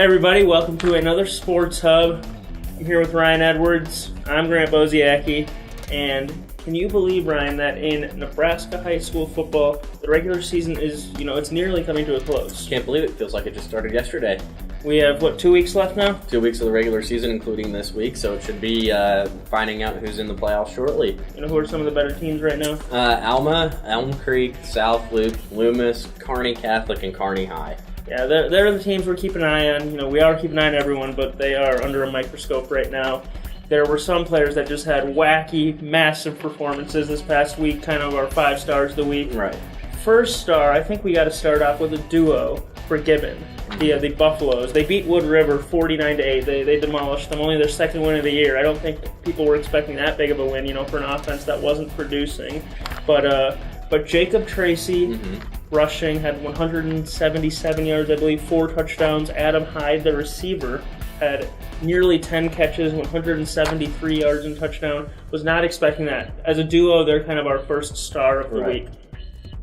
Hey everybody, welcome to another Sports Hub. I'm here with Ryan Edwards. I'm Grant Boziacki, and can you believe, Ryan, that in Nebraska high school football, the regular season is, it's nearly coming to a close. Can't believe it. Feels like it just started yesterday. We have, 2 weeks left now? 2 weeks of the regular season, including this week, so it should be finding out who's in the playoffs shortly. Who are some of the better teams right now? Alma, Elm Creek, South Loop, Loomis, Kearney Catholic, and Kearney High. Yeah, they're the teams we're keeping an eye on. We are keeping an eye on everyone, but they are under a microscope right now. There were some players that just had wacky, massive performances this past week, kind of our 5 stars of the week. Right. First star, I think we got to start off with a duo for Gibbon, the Buffaloes. They beat Wood River 49-8. They demolished them, only their second win of the year. I don't think people were expecting that big of a win, for an offense that wasn't producing. But Jacob Tracy, rushing, had 177 yards, I believe, 4 touchdowns. Adam Hyde, the receiver, had nearly 10 catches, 173 yards and touchdown. Was not expecting that. As a duo, they're kind of our first star of the week.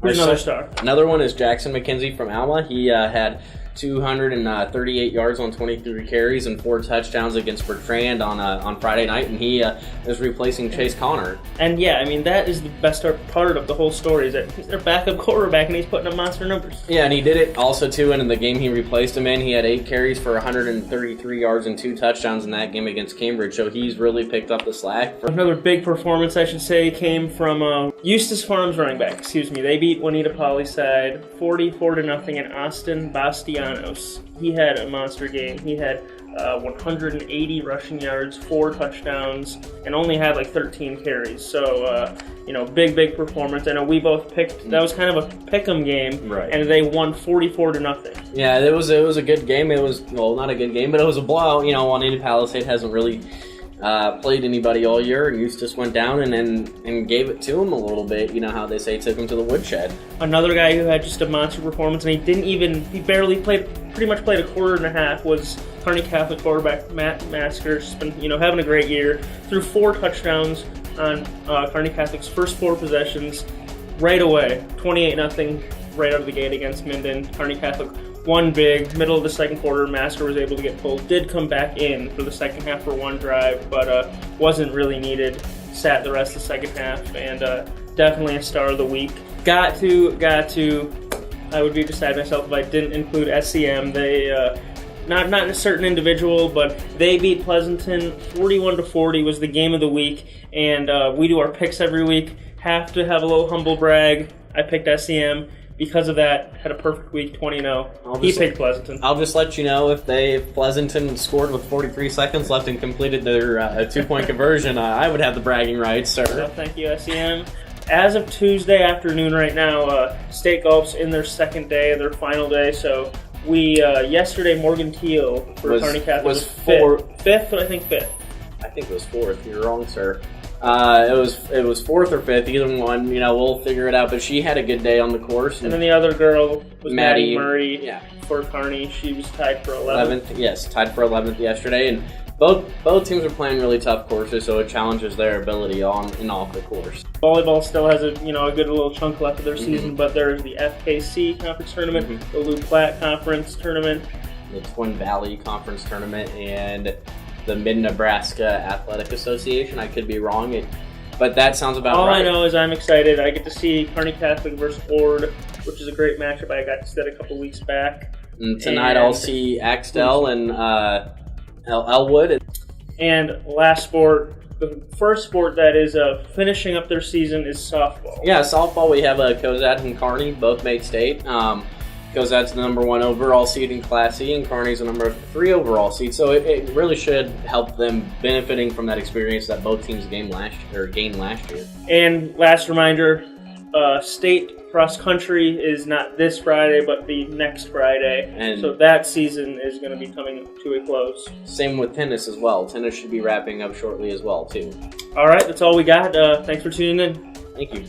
Who's another star? Another one is Jackson McKenzie from Alma. He had 238 yards on 23 carries and 4 touchdowns against Bertrand on Friday night, and he is replacing Chase Connor. And that is the best part of the whole story, is that he's their backup quarterback, and he's putting up monster numbers. Yeah, and he did it also, too, in the game he replaced him in. He had 8 carries for 133 yards and 2 touchdowns in that game against Cambridge, so he's really picked up the slack. Another big performance, I should say, came from Eustis Farms running back. They beat Juanita Polyside 44-0 in Austin Bastianos. He had a monster game. He had 180 rushing yards, 4 touchdowns, and only had 13 carries. So, big performance. I know we both picked. That was kind of a pick'em game, right? And they won 44-0. Yeah, it was a good game. It was not a good game, but it was a blowout. Juanita Palisade hasn't really played anybody all year, and Eustis went down and gave it to him a little bit. How they say, took him to the woodshed. Another guy who had just a monster performance, and he pretty much played a quarter and a half, was Kearney Catholic quarterback Matt Masker. He's been, having a great year. Threw 4 touchdowns on Kearney Catholic's first 4 possessions right away. 28-0 right out of the gate against Minden. Kearney Catholic won big. Middle of the second quarter, Masker was able to get pulled. Did come back in for the second half for 1 drive, but wasn't really needed. Sat the rest of the second half, and definitely a star of the week. Got to. I would be beside myself if I didn't include SCM. They not a certain individual, but they beat Pleasanton 41-40. Was the game of the week, and we do our picks every week. Have to have a little humble brag. I picked SCM. Because of that, had a perfect week, 20-0. He picked Pleasanton. I'll just let you know if Pleasanton scored with 43 seconds left and completed their 2-point conversion, I would have the bragging rights, sir. Well, thank you, SEM. As of Tuesday afternoon right now, State Golf's in their second day, their final day. So we, yesterday, Morgan Teal for Kearney Catholic was fifth. I think it was 4th. You're wrong, sir. It was 4th or 5th, either one. We'll figure it out. But she had a good day on the course. And then the other girl was Maddie Murray for Kearney. She was tied for 11th. Yes, tied for 11th yesterday. And both teams are playing really tough courses, so it challenges their ability on and off the course. Volleyball still has a good little chunk left of their season, but there's the FKC conference tournament, the Loup Platte conference tournament, the Twin Valley conference tournament, and the Mid-Nebraska Athletic Association. I could be wrong, but that sounds about right. All I know is I'm excited. I get to see Kearney Catholic versus Ord, which is a great matchup. I got to see that a couple weeks back. And tonight I'll see Axtell and Elwood. And last sport, the first sport that is finishing up their season is softball. Yeah, softball. We have Cozad and Kearney, both made state. Cozad's the number 1 overall seed in Class E, and Kearney's the number 3 overall seed. So it really should help them benefiting from that experience that both teams gained last year. And last reminder, state cross country is not this Friday, but the next Friday. And so that season is going to be coming to a close. Same with tennis as well. Tennis should be wrapping up shortly as well, too. All right, that's all we got. Thanks for tuning in. Thank you.